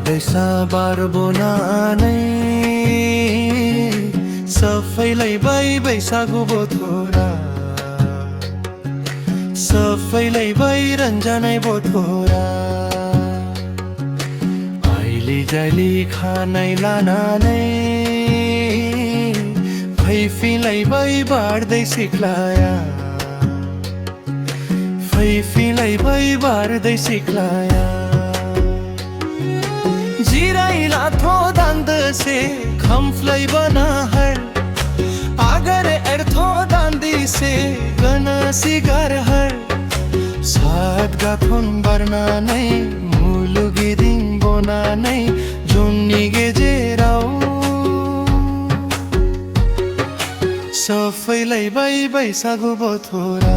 दैसा बार बोनानै सबैलाई बाई बैसागु बोथोरा सबैलाई बाई रन्जनै बोथोरा आइली जाइली खानै लानानै फैफीलाई बाई बार्दै सिक्लाया फैफीलाई बाई बार्दै सिक्लाया जिराइला थो दांद से खम्फलाई बना हर अगर एर्थो दांदी से गना सिगार हर साथ गाथोन बरना नहीं मुलुगी दिन बोना नहीं जुन्नी गे जेराऊ सबैलाई बाई बैसागु बोथोरा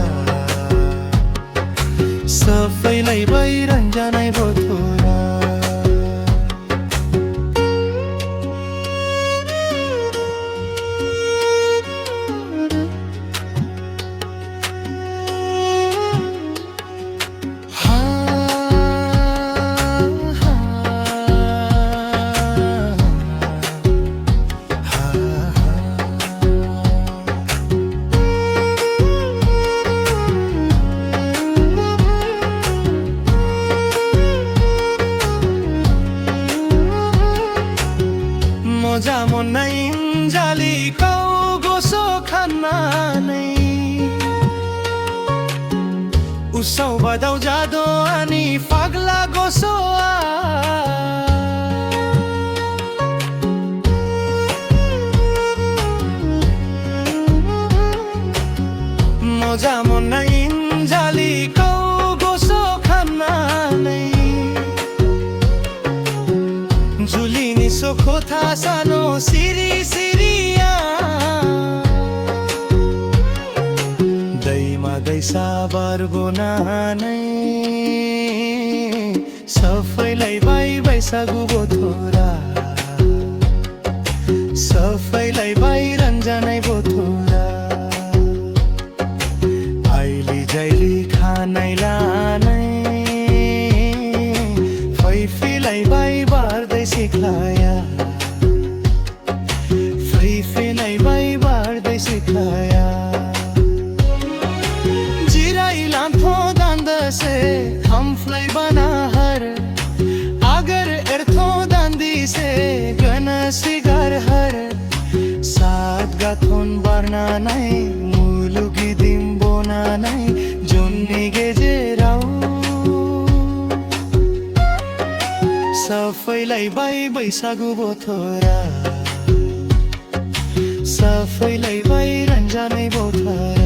सबैलाई बाई रन्जनै बोथोरा मोजा मोनै जाली कौ गोसो खाना नै उसौ बदाउ जादो अनि फाग्ला गोसो मोजा मोनै जाली कौ गोसो खाना नै जुलिनी सोखो था सानो सिरी सिरिया दैमा दैसा बार बोनानै सबैलाई बाई बैसागु बोथोरा सबैलाई बाई रन्जनै बोथोरा आइली जाइली खानै लानै फैफीलाई बाई बार्दै सिक्लाया फैफीलाई बाई बार्दै सिक्लाया जिराइला थो दांद से हमफ्लाई बना हर अगर एर्थो दांदी से गना सिगार हर साथ गाथोन बरना नहीं मुलुगी दिन बोना नहीं जुन्नी गे जेराऊ सबैलाई बाई बैसागु बोथोरा सबैलाई बाई रन्जनै बोथोरा